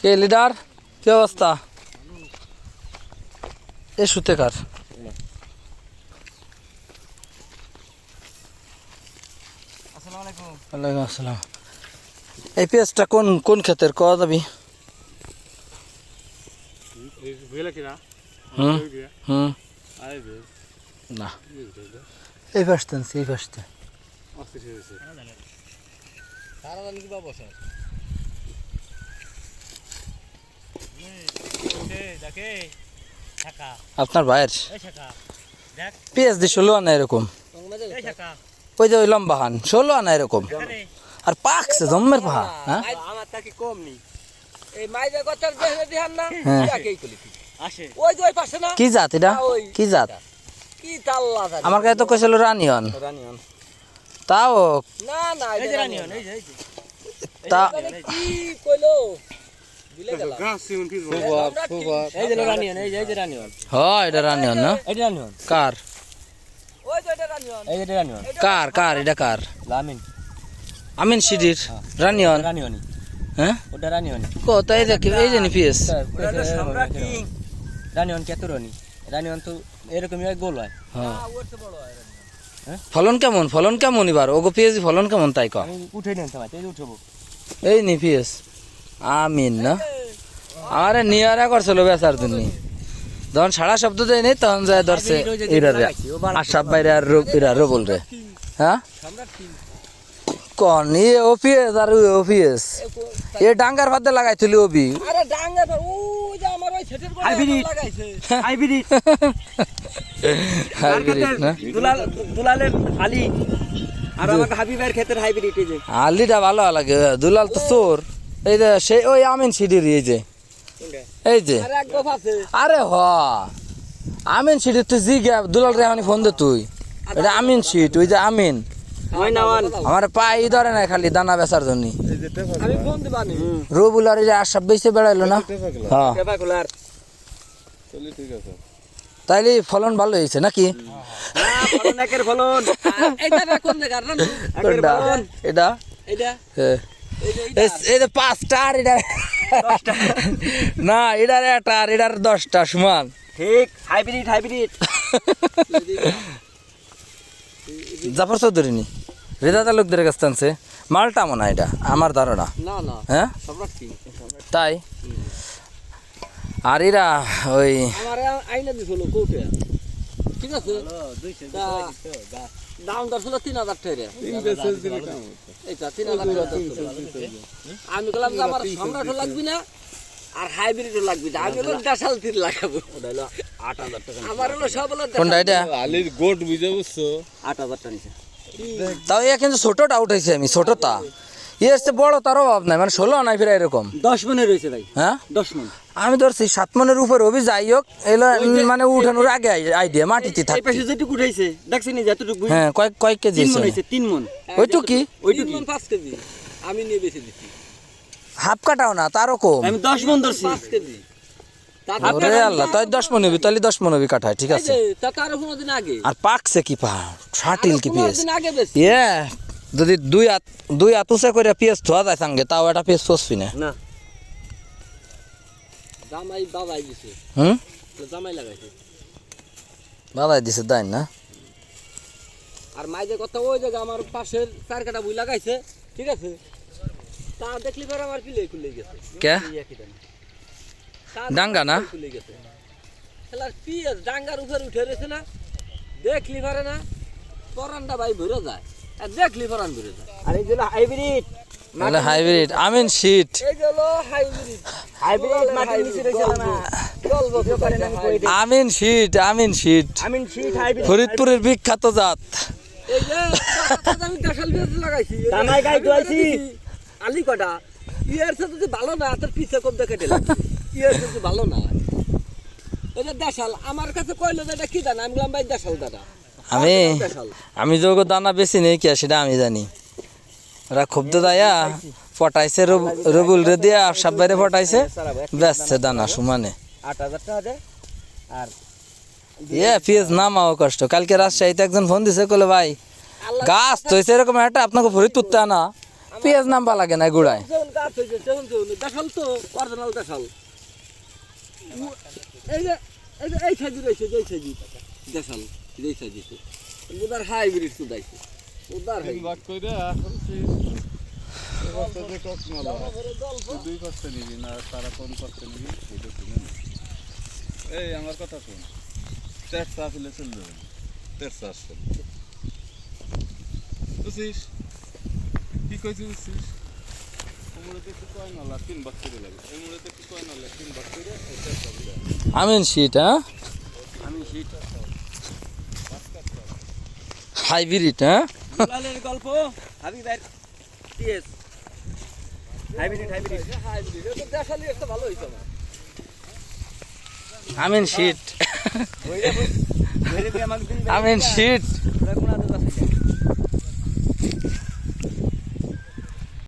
কে leader, কি অবস্থা? এ শুতে কার? ওয়ালাইকুম আসসালাম। এই পেঁয়াজটা কোন কোন ক্ষেতের কওয়া যাবি? হুম হুম না, এই পাশতে আনছি, এই পাশতে। আপনার ভাইয়ের পেঁয়াজ দিয়ে 16 আনা এরকম, ওই যে ওই লম্বা হান 16 আনা এরকম, আর পাকছে জম্মের পাহা। হ্যাঁ কি জাত এটা? কি জাত? আমার কাছে তো কইছিল রানিয়ন, তাও তা হয় এটা রানিয়ন না? কার কার কার এটা কার? আমিন সিডির রানিয়ন। হ্যাঁ ওটা রানিয়ন কত? এই দেখি এই জানি পিএস রানিয়ন কেতরনি রানিয়ন তো এরকমই গোল হয়। হ্যাঁ ফলন কেমন? ফলন কেমন এবার ওগো পিএস ফলন কেমন তাই কও? উঠে নেন তোমার এই উঠবো এই নি পিএস আমিন না? আরে নিয়ারা করছিল বেচার জন্য, যখন সারা শব্দ দেয় নেই তখন যায় ধরছে এরারে আশাব বাইরে আর এরা বল রে। হ্যাঁ কোন এ ওপিএস আর ওপিএস এ ডাঙ্গার ভাতে লাগাইছিল ওবি। আরে ডাঙ্গার ওই যে আমার ওই সেটের করে লাগাইছে হাইব্রিড হাইব্রিড না? দুলালের আলী আর আমার হাবিবের ক্ষেতের হাইব্রিড। এই যে আলীটা ভালো লাগে, দুলাল তো চোর। এই যে সেই ওই আমিন সিডির এই যে এই যে আরে হ আমিন সিডির তুই জি গে দুলাল রে আমি ফোন দে তুই, এটা আমিন সিট ওই যে আমিন আমার পাই ধরে না খালি দানা বেচার জন্য। রবুলার এই যে আশাব বেঁচে বেড়াইলো না? হ্যাঁ তাইলে ফলন ভালো হয়েছে নাকি? এটা এই যে 5টা আর এটা না, এটার একটা আর এটার 10টা সমান। ঠিক হাইব্রিড হাইব্রিড জাফর চৌধুরী নি রেজা তালুকদারের কাছে টানছে মালটা মনে হয় এটা আমার ধারণা। হ্যাঁ তাই আর এরা ওই ঠিক আছে দাম দর ছিল 3000 টাকা। আমি বললাম যে আমার সম্রাটও লাগবে না আর হাইব্রিডও লাগবে না, আমি হলো দেশাল তীর লাগাবো। ওটা হলো 8000 টাকা। আমার হলো সব হলো কোনটা এটা আলির গোট বুঝে বুঝছো 8000 টাকা নিছে। তাও এ কিন্তু ছোটটা উঠাইছে আমি, ছোটটা এসে বড় তার অভাব নাই, মানে 16 নাই ফিরে এরকম 10 মনের রয়েছে ভাই। হ্যাঁ 10 মন আমি ধরছি 7 মনের উপর অভি যাই হোক এলো মানে উঠানোর আগে আইডিয়া মাটিতে থাকে। এই পাশে যেটুকু উঠাইছে দেখছিনি যতটুকু। হ্যাঁ কয় কেজি? 3 মন হইছে 3 মন। ওইটুকু কি? ওইটুকু 5 কেজি আমি নিয়ে বেশি দিছি। হাফ কাটাও না তারও কম। আমি 10 মন ধরছি 5 কেজি। ওরে আল্লাহ তাই 10 মন হবি, তাহলে 10 মন হবি কাটায় ঠিক আছে। তা তার 15 দিন আগে আর পাকছে কি পা শাটিল কি পিএস ইয়ে যদি দুই হাত উঁচা করে পিএস ধোয়া যায় সঙ্গে তাও একটা পিএস পচবি না। না জামাই বাবাই দিছে। হুম জামাই লাগাইছে বাবাই দিছে তাই না? আর মাইজে কথা ওই জায়গা আমার পাশের 4 কাটা বই লাগাইছে ঠিক আছে, তা দেখলি পরে আমার পিলে খুলে গেছে। কে ডাঙ্গা না খুলে গেছে খেলার পিএস ডাঙ্গার উপর উঠে রয়েছে না, দেখলি পারে না পরানটা ভাই ভরে যায় আর দেখলি পরান ভরে যায়। আর এই যে হাইব্রিড মানে হাইব্রিড আমিন শীট এই যে হলো হাইব্রিড হাইব্রিড মাটির নিচে রয়েছে না চলবো তো পারে না। আমিন শীট আমিন শীট আমিন শীট হাইব্রিড ফরিদপুরের বিখ্যাত জাত। এই যে আমি দেশাল বীজ লাগাইছি দানাই গাই দইছি আলি কটা ইয়ার সাথে যদি ভালো না তোর পিছে কম দেখে দিলাম ইয়ার সাথে ভালো না। এটা দেশাল আমার কাছে কইলো যে এটা কি দানা, আমি বললাম ভাই দেশাল দানা। আমি যোগ দানা বেশি নেই কি সেটা আমি জানি, ওরা খুব তো দায়া পটাইছে রবুল রে দিয়া সব বাইরে পটাইছে বেচছে দানা সমানে 8000 টাকা দেয়। আর ইয়ে পিএস নামাও কষ্ট। কালকে রাজশাহীতে একজন ফোন দিছে কইলো ভাই গাছ তো এরকম একটা আপনাকে ফরিদপুর তে আনা পেঁয়াজ নাম্বা লাগে না গুড়ায়। যখন গাছ হয়েছে তখন তো দেখাল তো অরিজিনাল দেখাল। এই যে এই সাইজে রয়েছে, এই সাইজে দেখাল, এই সাইজে উদার হাইব্রিড তো দাইছে উদার তিন ভাগ কইরা এখন সেই বস্তাতে টক মালা দুই করতে নিবি না তারা কোন করতে নিবি এটা শুনে নে। এই আমার কথা শুন, তেরসা ফেলে চলবে না, তেরসা আসছে বুঝছিস কি কইছি বুঝছিস? মুড়েতে একটু কয় নলা তিন ভাগ করে লাগে, এই মুড়েতে একটু কয় নলা তিন ভাগ করে এই তেরসা দিলে আমিন শীট, হ্যাঁ আমি শীত হাইব্রিড, হ্যাঁ লালের গল্প হাবিব ভাই টিএস হাইব্রিড এটা দেখালি একটা ভালো হইতো না। আমিন শীট, ওইরে আমাকে দিন আমিন শীট। কোন আদত আছে